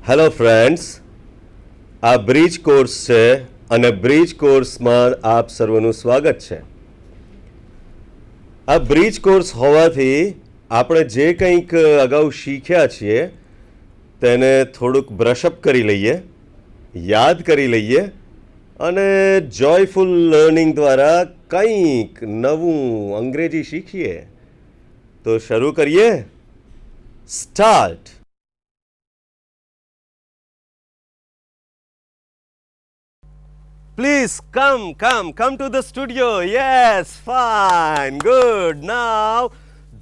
Hello friends, આ bridge course છે અને બ્રિજ કોર્સમાં આપ સર્વનું સ્વાગત છે. આ બ્રિજ કોર્સ હોવાથી આપણે જે કંઈક અગાઉ શીખ્યા છીએ તેને થોડુંક બ્રશઅપ કરી લઈએ, યાદ કરી લઈએ અને જોયફુલ લર્નિંગ દ્વારા કંઈક નવું અંગ્રેજી શીખીએ. તો શરૂ કરીએ. Start. Please come to the studio. Yes, fine, good. Now,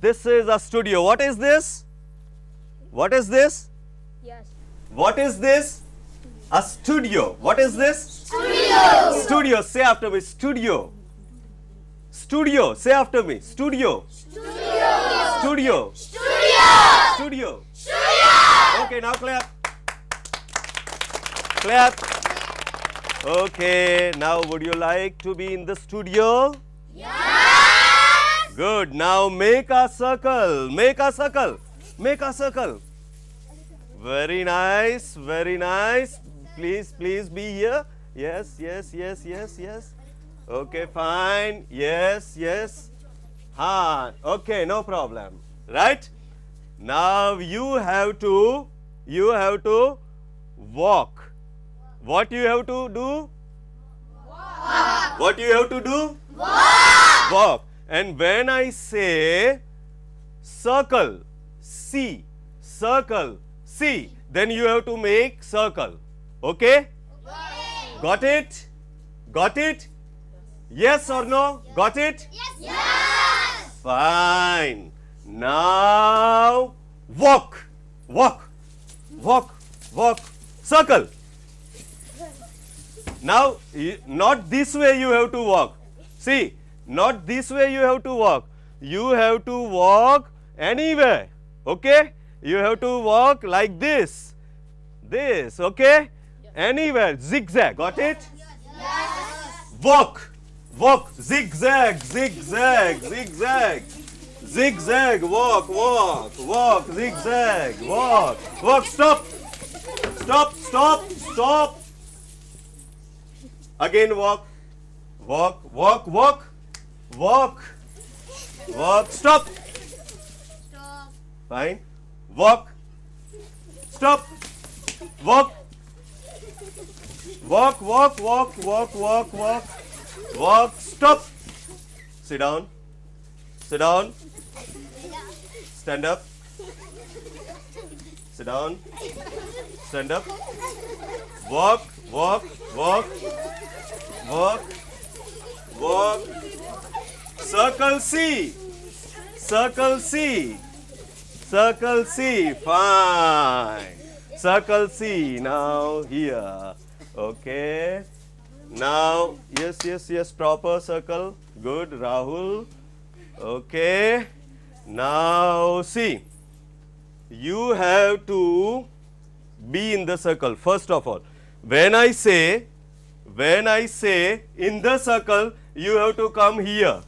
this is a studio. What is this? What is this? Yes. What is this? A studio. What is this? Studio. Studio. Say after me. Studio. Studio. Say after me. Studio. Studio. Studio. Studio. Studio. Studio. Okay, now clap. Clap. Okay, now would you like to be in the studio? Yes. Good. Now make a circle. Make a circle. Make a circle. Very nice. Very nice. Please be here. Yes. Okay, fine. Yes. Okay, no problem. Right? Now you have to walk. What you have to do? Walk. What you have to do? Walk. Walk. And when I say circle, C, then you have to make circle. Okay? Got it? Got it? Yes or no? Got it? Yes. Fine. Now walk. Circle. Now, not this way you have to walk. See, not this way you have to walk. You have to walk anywhere. Okay? You have to walk like this. Okay? Anywhere. Zigzag. Got it? Yes. Walk. Zigzag. Walk. Zigzag. Walk. Stop. Again walk. Stop. Fine. Walk. Stop. Walk. Stop. Sit down. Stand up. Sit down. Stand up. Walk. Circle C. Fine. Circle C. Now here. Okay. Now, yes. Proper circle. Good, Rahul. Okay. Now, see. You have to be in the circle. First of all, when I say in the circle, you have to come here.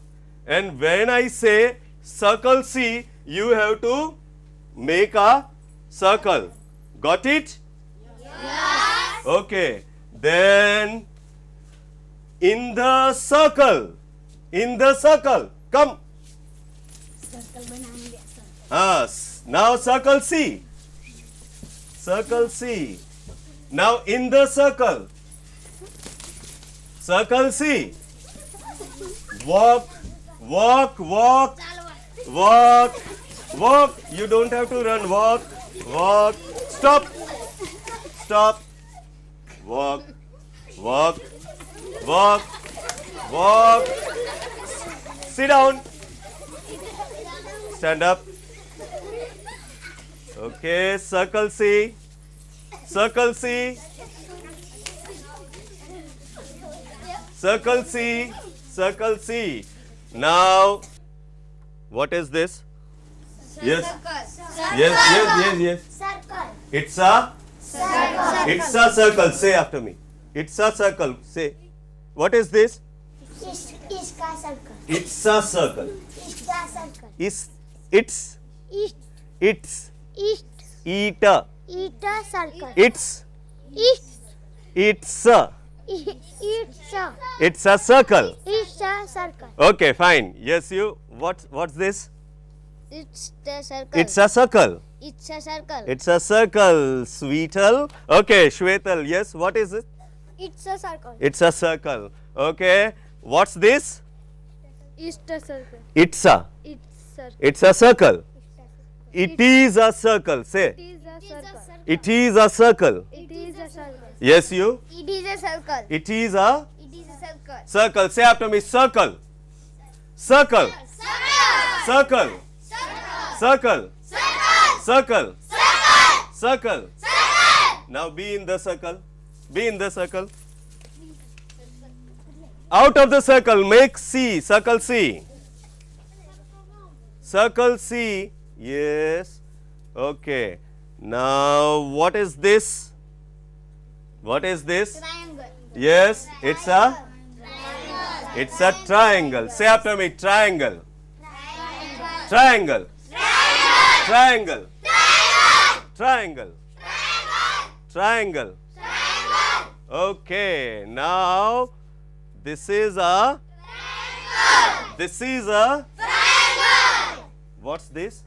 And when I say circle C, you have to make a circle. Got it? Yes. Okay. Then in the circle, come. Now circle C. Now in the circle C. Walk. You don't have to run. Walk. Stop. Walk. Sit down. Stand up. Okay, circle C. Now, what is this? Yes. Circle. Yes. Circle. It's a It's a circle. Say after me. It's a circle. Say. What is this? इसका circle It's a circle. इसका circle It's. It's. East It's. East Eat a. Eta circle It's. East It's a. Eta It's a circle. Eta circle Okay, fine. Yes, you. What's this? It's the circle. It's a circle. It's a circle. It's a circle. Sweetal. Okay, Shwetal. Yes. What is it? It's a circle. It's a circle. Okay. What's this? It's a circle. It's a. It's a It's a circle. It is a circle. Say. It is a circle. It is a circle. It is a circle. Yes, you. It is a circle. It is a It is a circle. circle. Say after me. Circle. Circle. Circle. Circle. Circle. Circle. Now be in the circle. Be in the circle. Out of the circle, make C. Circle C. Circle C. Yes. Okay. Now, what is this? What is this? Triangle. Yes, it's a triangle. Say after me. Triangle. Triangle. Triangle. Triangle. Triangle. Okay. Now, this is a. This is a. What's this?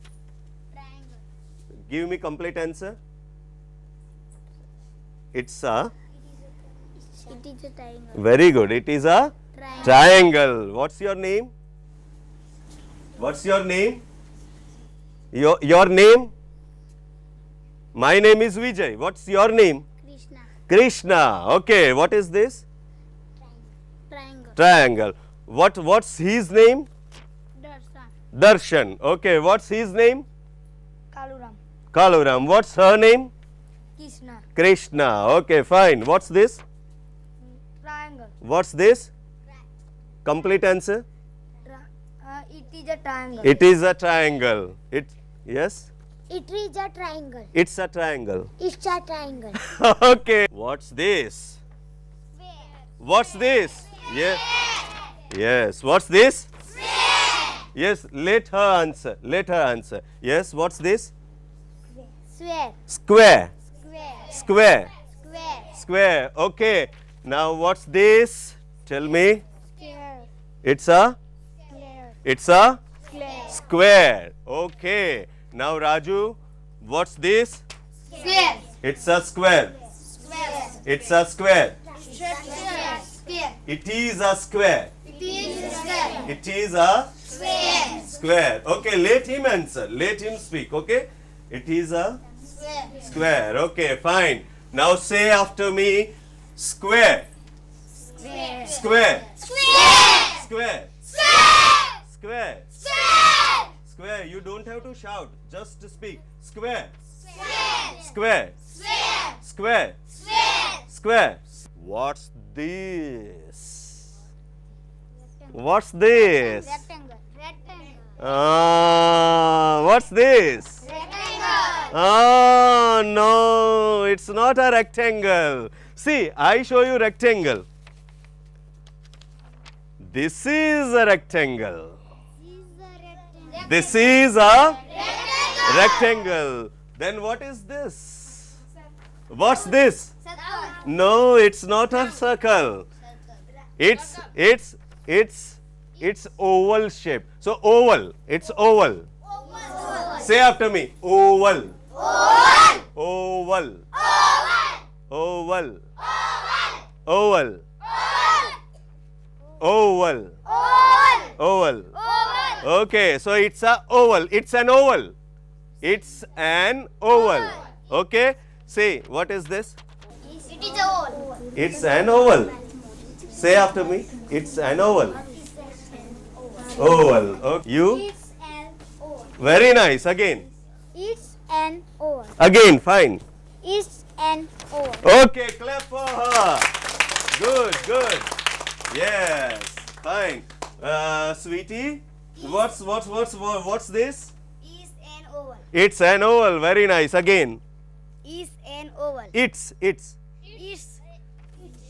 Give me complete answer. It's a. It is a triangle. Very good. It is a triangle. What's your name? What's your name? Your name? My name is Vijay. What's your name? Krishna. Krishna. Okay. What is this? Triangle. Triangle. What's his name? Darshan. Darshan. Okay. What's his name? Kaluram. Kaluram. What's her name? Krishna. Krishna. Okay. Fine. What's this? Triangle. What's this? Complete answer. It is a triangle. It is a triangle. Yes. It is a triangle. It's a triangle. It's a triangle. Okay. What's this? What's this? Yes. Yes. What's this? Yes. Let her answer. Let her answer. Yes. What's this? Square. Square. Square. Square. Square. Square. Okay. Now what's this? Tell me. Square. It's a. Square. It's a Square. square. Okay. Now Raju, what's this? Square. It's a square. Square. It's a square. Square. Square. It is a square. It is a square. It is a Square. square. Okay, let him answer. Let him speak. Okay. It is a Square. square. Okay, fine. Now say after me. Square. Square. Square. Square. Square. Square. Square. Square. You don't have to shout. Just to speak. Square. Square. Square. Square. What's this? What's this? Rectangle. Rectangle. What's this? Rectangle. No, it's not a rectangle. See, I show you rectangle. This is a rectangle. This is a rectangle. Then what is this? What's this? No, it's not a circle. It's oval shape. So oval. It's oval. Say after me. Oval. Oval. Oval. Oval. Oval. Oval. Okay, so it's a oval. It's an oval. It's an oval. Okay. Say, what is this? It is a oval. It's an oval. Say after me. It's an oval. Oval. Okay. You? It's an oval. Very nice. Again. It's an oval. Again. Fine. It's an oval. Okay. Clap for her. Good. Good. Yes. Fine. Sweetie, what's this? It's an oval. It's an oval. Very nice. Again. Is an oval. It's. It's.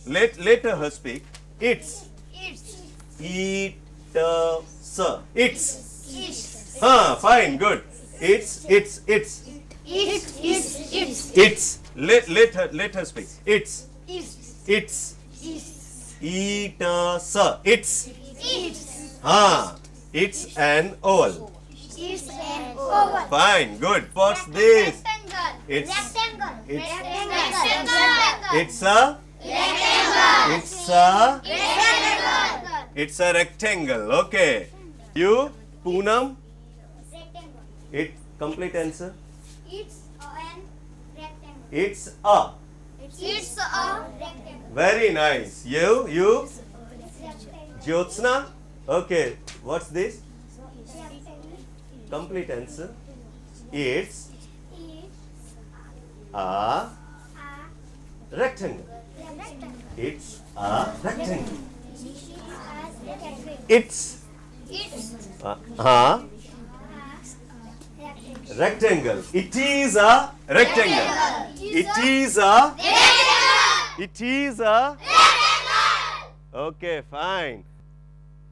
Let her speak. It's. It's. It's. It's. Fine, good. It's. It's. Let her speak. It's. It's. It's. It's. It's. It's. It's an oval. It's an oval. Fine, good. What's this? Rectangle. It's. Rectangle. It's. Rectangle. It's a. Rectangle. It's a. Rectangle. It's a rectangle. Okay. You, Poonam. Rectangle. It complete answer. It's an rectangle. It's a. It's a rectangle. Very nice. You, Rectangle. Jyotsna. Okay. What's this? Complete answer. It's a rectangle. It's a rectangle. It's rectangle. It is a rectangle. It is a. It is a. Okay, fine.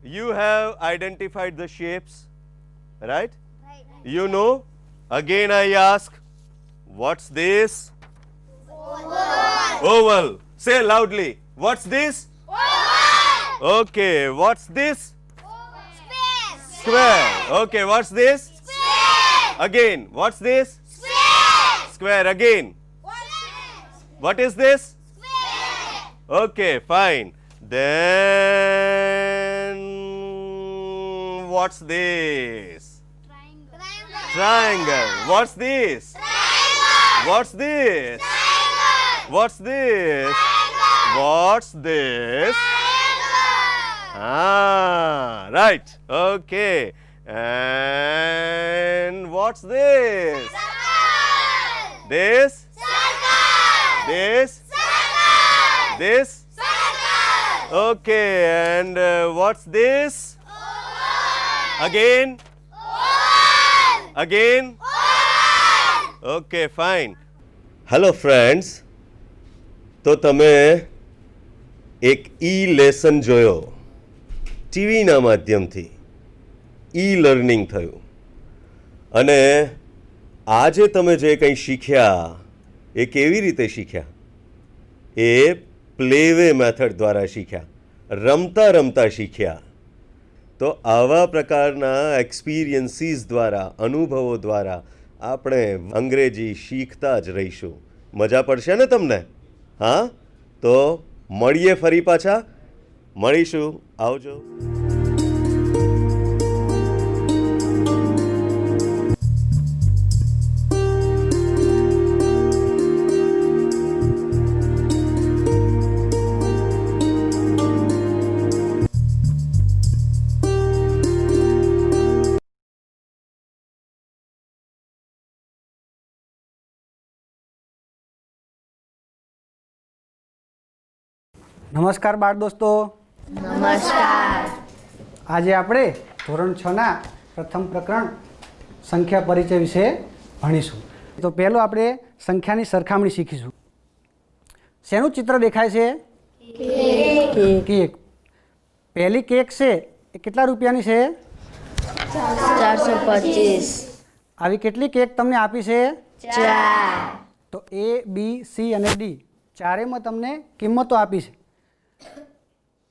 You have identified the shapes, right? You know. Again I ask, what's this? Oval. Say loudly. What's this? Okay, what's this? Square. Okay, what's this? Again, what's this? Square again. What is this? Okay, fine. Then what's this? Triangle. What's this? What's this? What's this? What's this? Right. Okay. And what's this? This? This? This? Okay. And what's this? Again? Again? Okay, fine. Hello friends, તો તમે એક lesson જોયો, ટીવીના માધ્યમથી learning થયું, અને આજે તમે જે કંઈ શીખ્યા એ કેવી રીતે શીખ્યા? એ પ્લેવે મેથડ દ્વારા શીખ્યા, રમતા રમતા શીખ્યા. તો આવા પ્રકારના એક્સપિરિયન્સીસ દ્વારા, અનુભવો દ્વારા આપણે અંગ્રેજી શીખતા જ રહીશું. મજા પડશે ને તમને? હા, તો મળીએ ફરી પાછા. મળીશું. આવજો. નમસ્કાર બાળ દોસ્તો. નમસ્કાર. આજે આપણે ધોરણ 6ના પ્રથમ પ્રકરણ સંખ્યા પરિચય વિશે ભણીશું. તો પહેલું આપણે સંખ્યાની સરખામણી શીખીશું. શેનું ચિત્ર દેખાય છે? કેક. પહેલી કેક છે એ કેટલા રૂપિયાની છે? 425. આવી કેટલી કેક તમને આપી છે? 4. તો A, B, C અને D ચારેયમાં તમને કિંમતો આપી છે.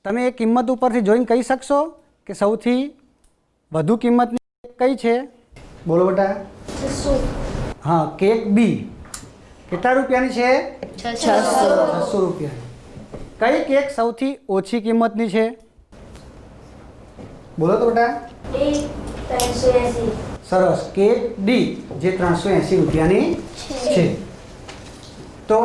તમે એ કિંમત ઉપરથી જોઈને કહી શકશો કે સૌથી વધુ કિંમતની કઈ છે? બોલો બેટા. હા, કેક બી કેટલા રૂપિયાની છે? 600 રૂપિયાની. કઈ કેક સૌથી ઓછી કિંમતની છે? બોલો તો બેટા. સરસ. કેક ડી જે 380 રૂપિયાની છે. તો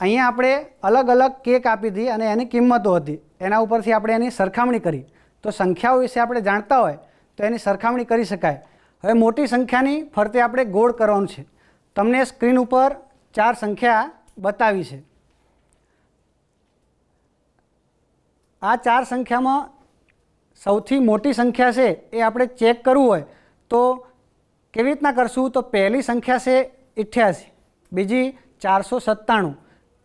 અહીંયા આપણે અલગ અલગ કેક આપી હતી અને એની કિંમતો હતી, એના ઉપરથી આપણે એની સરખામણી કરી. તો સંખ્યાઓ વિશે આપણે જાણતા હોય તો એની સરખામણી કરી શકાય. હવે મોટી સંખ્યાની ફરતે આપણે ગોળ કરવાનું છે. તમને સ્ક્રીન ઉપર 4 સંખ્યા બતાવી છે. આ 4 સંખ્યામાં સૌથી મોટી સંખ્યા છે એ આપણે ચેક કરવું હોય તો કેવી રીતના કરશું? તો પહેલી સંખ્યા છે 88, બીજી 497,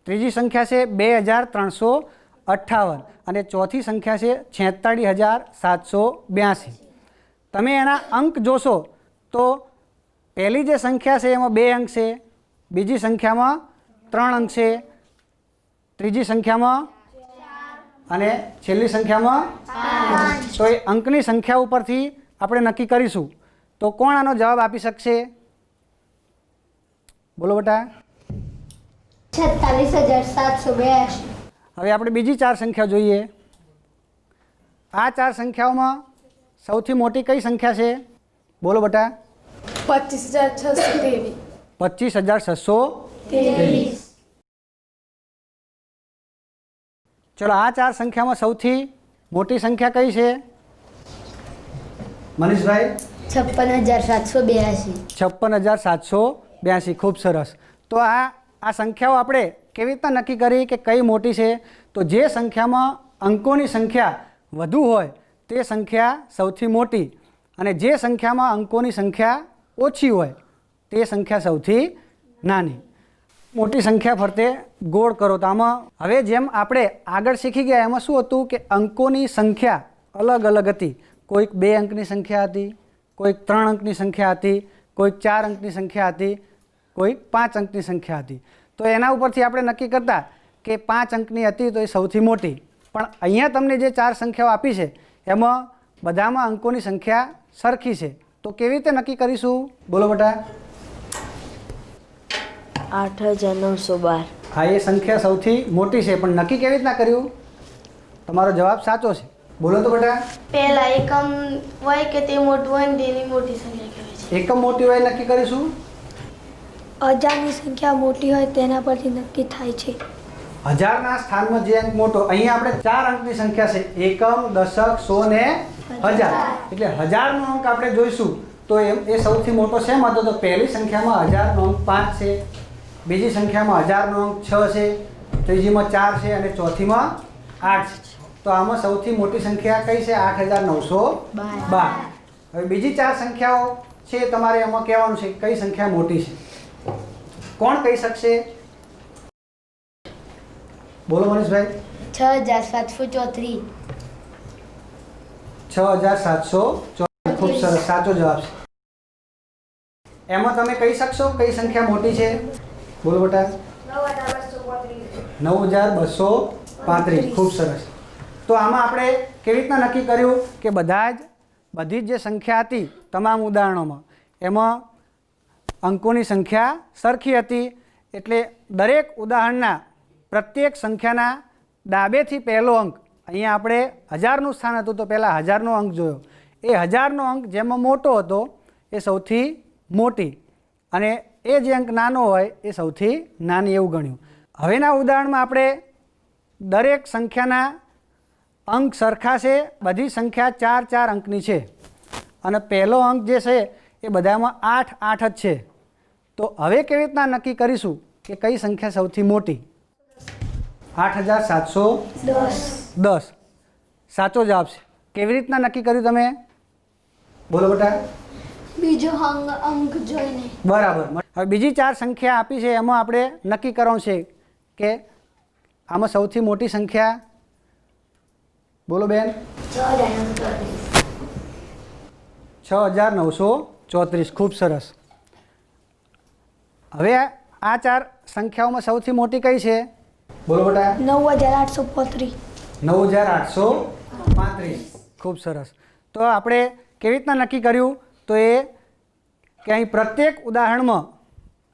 ત્રીજી સંખ્યા છે 2358 અને ચોથી સંખ્યા છે 46782. તમે એના અંક જોશો તો પહેલી જે સંખ્યા છે એમાં 2 અંક છે, બીજી સંખ્યામાં 3 અંક છે, ત્રીજી સંખ્યામાં અને છેલ્લી સંખ્યામાં 5. તો એ અંકની સંખ્યા ઉપરથી આપણે નક્કી કરીશું. તો કોણ આનો જવાબ આપી શકશે? બોલો બેટા. 46782. હવે આપણે બીજી 4 સંખ્યા જોઈએ. આ 4 સંખ્યાઓમાં સૌથી મોટી કઈ સંખ્યા છે? બોલો બેટા. 25,623. 25,623. ચલો, આ 4 સંખ્યામાં સૌથી મોટી સંખ્યા કઈ છે? મનીષભાઈ. 56,782. 56,782. ખૂબ સરસ. તો આ સંખ્યાઓ આપણે કેવી રીતના નક્કી કરી કે કઈ મોટી છે? તો જે સંખ્યામાં અંકોની સંખ્યા વધુ હોય તે સંખ્યા સૌથી મોટી, અને જે સંખ્યામાં અંકોની સંખ્યા ઓછી હોય તે સંખ્યા સૌથી નાની. મોટી સંખ્યા ફરતે ગોળ કરો. તો આમાં હવે જેમ આપણે આગળ શીખી ગયા એમાં શું હતું કે અંકોની સંખ્યા અલગ અલગ હતી. કોઈક 2 અંકની સંખ્યા હતી, કોઈક 3 અંકની સંખ્યા હતી, કોઈક 4 અંકની સંખ્યા હતી, કોઈક 5 અંકની સંખ્યા હતી. તો એના ઉપરથી આપણે નક્કી કરતા કે 5 અંકની હતી તો એ સૌથી મોટી. પણ અહીંયા તમને જે 4 સંખ્યાઓ આપી છે એમાં બધામાં અંકોની સંખ્યા સરખી છે. તો કેવી રીતે નક્કી કરીશું? બોલો બેટા. 8,912. હા, એ સંખ્યા સૌથી મોટી છે, પણ નક્કી કેવી રીતના કર્યું? તમારો જવાબ સાચો છે. બોલો તો બેટા. પહેલા એકમ હોય કે તે મોટું હોય ને તેની મોટી સંખ્યા કહેવાય છે. એકમ મોટી હોય નક્કી કરીશું. હજારની સંખ્યા મોટી હોય તેના પરથી નક્કી થાય છે. હજારના સ્થાનમાં જે અંક મોટો, અહીંયા આપણે 4 અંકની સંખ્યા છે, એકમ, દશક, સો ને હજાર. એટલે 1000નો અંક આપણે જોઈશું તો એ સૌથી મોટો શેમાં હતો? તો પહેલી સંખ્યામાં 1000નો અંક 5 છે, બીજી સંખ્યામાં 1000નો અંક 6 છે, ત્રીજીમાં 4 છે અને ચોથીમાં 8 છે. તો આમાં સૌથી મોટી સંખ્યા કઈ છે? 8,912. હવે બીજી 4 સંખ્યાઓ છે, તમારે એમાં કહેવાનું છે કઈ સંખ્યા મોટી છે. કોણ કહી શકશે? બોલો મનીષભાઈ. 6,734. 6,734. ખૂબ સરસ, સાચો જવાબ છે. એમાં તમે કહી શકશો કઈ સંખ્યા મોટી છે? બોલો બેટા. 9,235. ખૂબ સરસ. તો આમાં આપણે કેવી રીતના નક્કી કર્યું કે બધી જ જે સંખ્યા હતી તમામ ઉદાહરણોમાં એમાં અંકોની સંખ્યા સરખી હતી. એટલે દરેક ઉદાહરણના પ્રત્યેક સંખ્યાના ડાબેથી પહેલો અંક, અહીંયા આપણે 1000નું સ્થાન હતું તો પહેલાં 1000નો અંક જોયો. એ 1000નો અંક જેમાં મોટો હતો એ સૌથી મોટી, અને એ જે અંક નાનો હોય એ સૌથી નાની એવું ગણ્યું. હવેના ઉદાહરણમાં આપણે દરેક સંખ્યાના અંક સરખા છે, બધી સંખ્યા 4 અંકની છે, અને પહેલો અંક જે છે એ બધામાં 8 જ છે. તો હવે કેવી રીતના નક્કી કરીશું કે કઈ સંખ્યા સૌથી મોટી? 8,710. સાચો જવાબ છે. કેવી રીતના નક્કી કર્યું તમે? બોલો બેટા. બીજો અંક જોઈને. બરાબર. હવે બીજી 4 સંખ્યા આપી છે એમાં આપણે નક્કી કરવાનું છે કે આમાં સૌથી મોટી સંખ્યા. બોલો બેન. 6,934. ખૂબ સરસ. હવે આ 4 સંખ્યાઓમાં સૌથી મોટી કઈ છે? બોલો બેટા. 9,835. 9,835. ખૂબ સરસ. તો આપણે કેવી રીતના નક્કી કર્યું? તો એ કે અહીં પ્રત્યેક ઉદાહરણમાં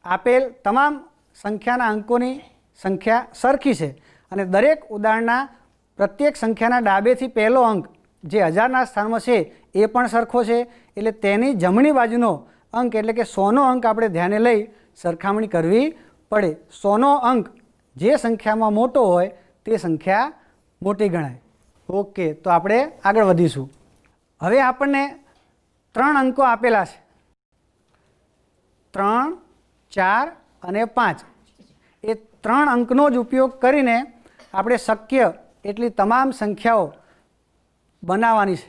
આપેલ તમામ સંખ્યાના અંકોની સંખ્યા સરખી છે, અને દરેક ઉદાહરણના પ્રત્યેક સંખ્યાના ડાબેથી પહેલો અંક જે 1000ના સ્થાનમાં છે એ પણ સરખો છે. એટલે તેની જમણી બાજુનો અંક એટલે કે 100નો અંક આપણે ધ્યાને લઈ સરખામણી કરવી પડે. 100નો અંક જે સંખ્યામાં મોટો હોય તે સંખ્યા મોટી ગણાય. ઓકે, તો આપણે આગળ વધીશું. હવે આપણને 3 અંકો આપેલા છે, 3, 4 અને 5. એ 3 અંકનો જ ઉપયોગ કરીને આપણે શક્ય એટલી તમામ સંખ્યાઓ બનાવવાની છે.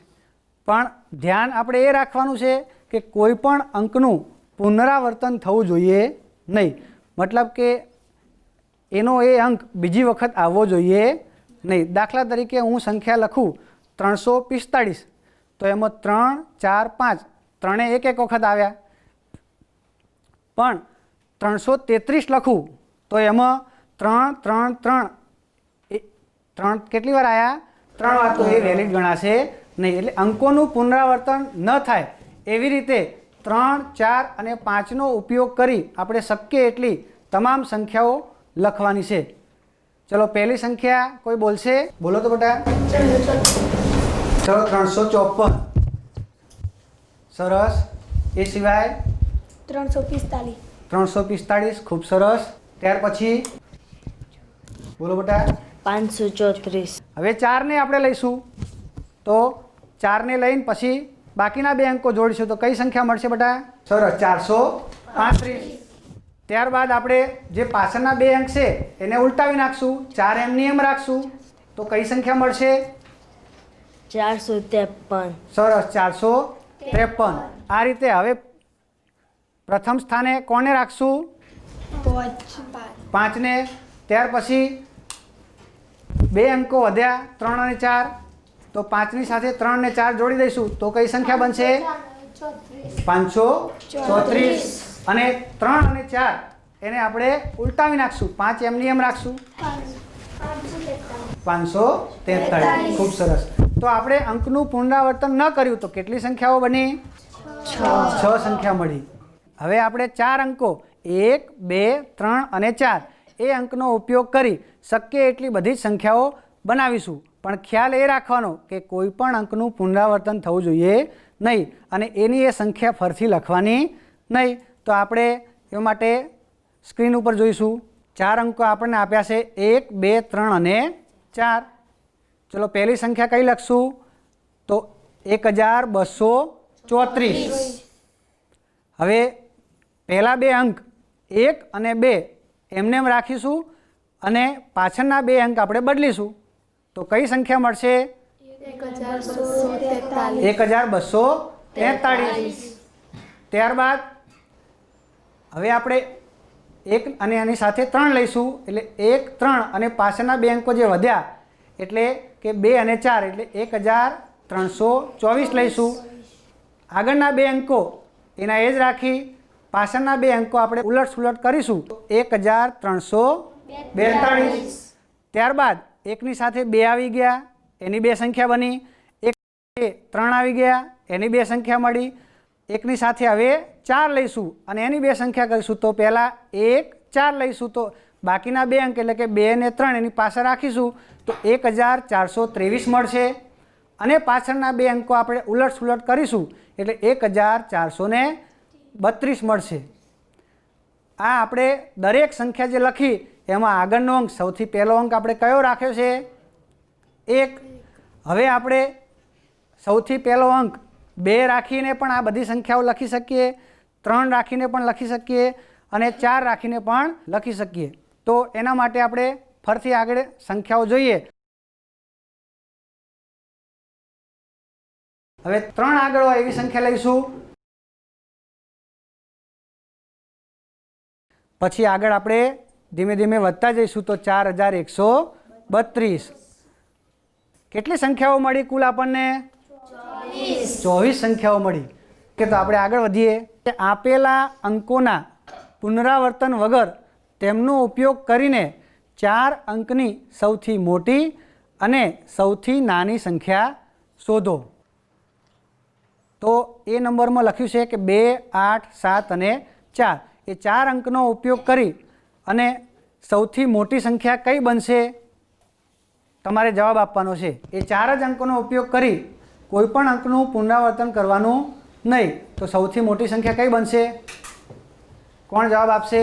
પણ ધ્યાન આપણે એ રાખવાનું છે કે કોઈ પણ અંકનું પુનરાવર્તન થવું જોઈએ નહીં. મતલબ કે એનો એ અંક બીજી વખત આવવો જોઈએ નહીં. દાખલા તરીકે હું સંખ્યા લખું 345, તો એમાં 3, 4, 5 ત્રણે એક વખત આવ્યા. પણ 333 લખું તો એમાં 3, 3, 3 3 કેટલી વાર આવ્યા? 3 વાર. તો એ વેલિડ ગણાશે નહીં. એટલે અંકોનું પુનરાવર્તન ન થાય એવી રીતે 3, 4 અને 5નો ઉપયોગ કરી આપણે શક્ય એટલી તમામ સંખ્યાઓ લખવાની છે. ચલો પહેલી સંખ્યા કોઈ બોલશે? બોલો તો બેટા. ચલો 354. સરસ. એ સિવાય 345. 345. ખૂબ સરસ. ત્યાર પછી બોલો બેટા. 534. હવે 4ને આપણે લઈશું, તો 4ને લઈને પછી બાકીના બે અંકો જોડીશું તો કઈ સંખ્યા મળશે બેટા? સરસ, 435. ત્યારબાદ આપણે જે પાછળના બે અંક છે એને ઉલટાવી નાખશું, 4 એમની એમ રાખશું તો કઈ સંખ્યા મળશે? 453. સરસ, 453. આ રીતે હવે પ્રથમ સ્થાને કોને રાખશું? 5ને. ત્યાર પછી બે અંકો વધ્યા 3 અને 4, તો 5ની સાથે 3 ને 4 જોડી દઈશું તો કઈ સંખ્યા બનશે? 534. અને 3 અને 4 એને આપણે ઉલટાવી નાખશું, 5 એમની એમ રાખશું, 543. ખૂબ સરસ. તો આપણે અંકનું પુનરાવર્તન ન કર્યું તો કેટલી સંખ્યાઓ બની? 6 સંખ્યા મળી. હવે આપણે 4 અંકો 1, 2, 3 અને 4 એ અંકનો ઉપયોગ કરી શક્ય એટલી બધી જ સંખ્યાઓ બનાવીશું. પણ ખ્યાલ એ રાખવાનો કે કોઈ પણ અંકનું પુનરાવર્તન થવું જોઈએ નહીં અને એની એ સંખ્યા ફરીથી લખવાની નહીં. તો આપણે એ માટે સ્ક્રીન ઉપર જોઈશું. 4 અંકો આપણને આપ્યા છે 1, 2, 3 અને 4. ચલો પહેલી સંખ્યા કઈ લખશું? તો 1234. હવે પહેલા બે અંક 1 અને 2 એમને એમ રાખીશું અને પાછળના બે અંક આપણે બદલીશું તો કઈ સંખ્યા મળશે? 1243. ત્યારબાદ હવે આપણે 1 અને આની સાથે 3 લઈશું એટલે 1, 3 અને પાછળના બે અંકો જે વધ્યા એટલે કે 2 અને 4 એટલે 1324 લઈશું. આગળના બે અંકો એના એ જ રાખી પાછળના બે અંકો આપણે ઉલટ સુલટ કરીશું તો 1342. ત્યારબાદ 1ની સાથે 2 આવી ગયા એની બે સંખ્યા બની, 3 આવી ગયા એની બે સંખ્યા મળી. 1ની સાથે હવે 4 લઈશું અને એની બે સંખ્યા કરીશું તો પહેલાં 1, 4 લઈશું તો બાકીના બે અંક એટલે કે 2 અને 3 એની પાછળ રાખીશું તો 1423 મળશે અને પાછળના બે અંકો આપણે ઉલટ સુલટ કરીશું એટલે 1432 મળશે. આ આપણે દરેક સંખ્યા જે લખી એમાં આગળનો અંક સૌથી પહેલો અંક આપણે કયો રાખ્યો છે? 1. હવે આપણે સૌથી પહેલો અંક 2 રાખીને પણ આ બધી સંખ્યાઓ લખી શકીએ, 3 રાખીને પણ લખી શકીએ અને 4 રાખીને પણ લખી શકીએ. તો એના માટે આપણે ફરીથી આગળ સંખ્યાઓ જોઈએ. હવે 3 આગળ હોય એવી સંખ્યા લઈશું. પછી આગળ આપણે ધીમે ધીમે વધતા જઈશું તો 4132. કેટલી સંખ્યાઓ મળી કુલ આપણને? 24 સંખ્યાઓ મળી. કે તો આપણે આગળ વધીએ. આપેલા અંકોના પુનરાવર્તન વગર તેમનો ઉપયોગ કરીને 4 અંકની સૌથી મોટી અને સૌથી નાની સંખ્યા શોધો. તો એ નંબરમાં લખ્યું છે કે 2, 8, 7 અને 4 એ 4 અંકનો ઉપયોગ કરી અને સૌથી મોટી સંખ્યા કઈ બનશે તમારે જવાબ આપવાનો છે. એ 4 જ અંકોનો ઉપયોગ કરી કોઈ પણ અંકનું પુનરાવર્તન કરવાનું નહીં. તો સૌથી મોટી સંખ્યા કઈ બનશે? કોણ જવાબ આપશે?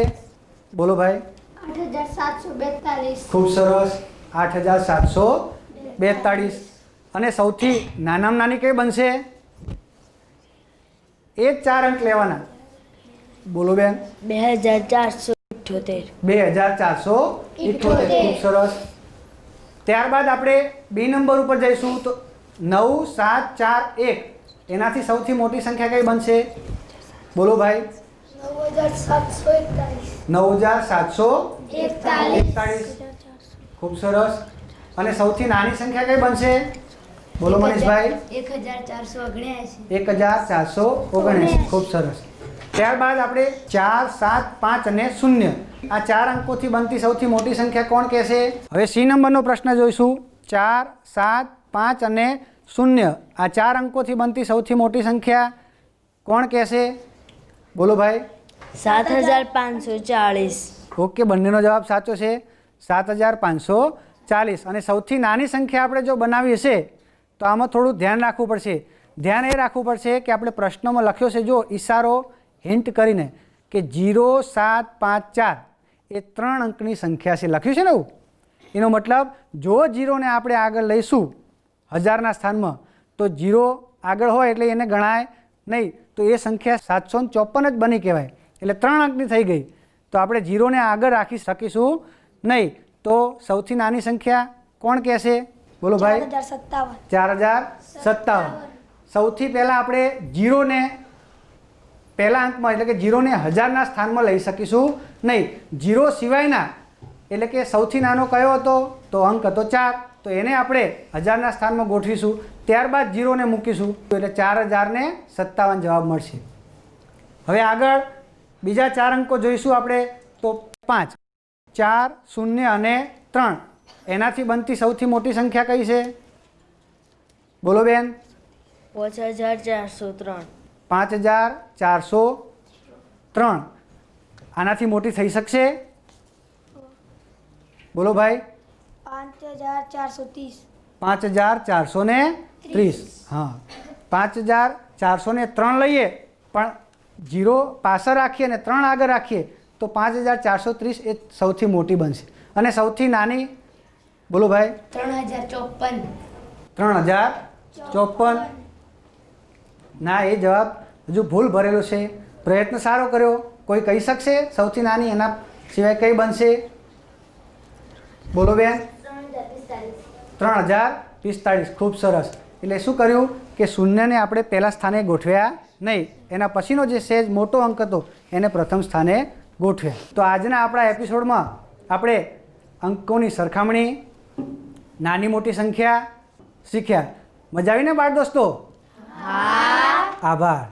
બોલો ભાઈ. 8742. ખૂબ સરસ, 8742. અને સૌથી નાનામાં નાની કઈ બનશે? એ જ 4 અંક લેવાના. બોલો બેન. 2478. 2478. ખૂબ સરસ. ત્યારબાદ આપણે બી નંબર ઉપર જઈશું તો 9741 એનાથી સૌથી મોટી સંખ્યા કઈ બનશે? બોલો ભાઈ. 9741. 9741. 41 ખૂબ સરસ. અને સૌથી નાની સંખ્યા કઈ બનશે? બોલો મનીષભાઈ. 1479. ખૂબ સરસ. ત્યારબાદ આપણે 4, 7, 5 અને 0 આ 4 અંકોથી બનતી સૌથી મોટી સંખ્યા કોણ કહેશે? હવે સી નંબરનો પ્રશ્ન જોઈશું. 4, 7, 5 અને 0 આ 4 અંકોથી બનતી સૌથી મોટી સંખ્યા કોણ કહેશે? બોલો ભાઈ. 7540. ઓકે, બંનેનો જવાબ સાચો છે. 7540. અને સૌથી નાની સંખ્યા આપણે જો બનાવી હશે તો આમાં થોડું ધ્યાન રાખવું પડશે. ધ્યાન એ રાખવું પડશે કે આપણે પ્રશ્નોમાં લખ્યો છે જો ઈશારો હિન્ટ કરીને કે 0754 એ 3 અંકની સંખ્યા છે, લખ્યું છે ને એવું. એનો મતલબ જો 0ને આપણે આગળ લઈશું હજારના સ્થાનમાં તો 0 આગળ હોય એટલે એને ગણાય નહીં, તો એ સંખ્યા 754 જ બની કહેવાય. એટલે 3 અંકની થઈ ગઈ, તો આપણે 0ને આગળ રાખી શકીશું નહીં. તો સૌથી નાની સંખ્યા કોણ કહેશે? બોલો ભાઈ. 4057. સૌથી પહેલાં આપણે 0ને પહેલા અંકમાં એટલે કે 0ને હજારના સ્થાનમાં લઈ શકીશું નહીં. 0 સિવાયના એટલે કે સૌથી નાનો કયો હતો? તો અંક હતો 4, તો એને આપણે હજારના સ્થાનમાં ગોઠવીશું. ત્યારબાદ 0ને મૂકીશું એટલે 4057 જવાબ મળશે. હવે આગળ બીજા 4 અંકો જોઈશું આપણે. તો 5, 4, 0 અને 3 એનાથી બનતી સૌથી મોટી સંખ્યા કઈ છે? બોલો બેન. 5403. 5403 આનાથી મોટી થઈ શકશે? બોલો ભાઈ. 5430. 5430. હા, 5403 લઈએ પણ 0 પાછળ રાખીએ અને 3 આગળ રાખીએ તો 5430 એ સૌથી મોટી બનશે. અને સૌથી નાની? બોલો ભાઈ. 3054. ના, એ જવાબ હજુ ભૂલ ભરેલો છે. પ્રયત્ન સારો કર્યો. કોઈ કહી શકશે સૌથી નાની એના સિવાય કઈ બનશે? બોલો બેન. 3045. ખૂબ સરસ. એટલે શું કર્યું કે શૂન્યને આપણે પહેલા સ્થાને ગોઠવ્યા નહીં, એના પછીનો જે સહેજ મોટો અંક હતો એને પ્રથમ સ્થાને ગોઠવ્યા. તો આજના આપણા એપિસોડમાં આપણે અંકોની સરખામણી, નાની મોટી સંખ્યા શીખ્યા. મજા આવીને બાળ દોસ્તો? આભાર.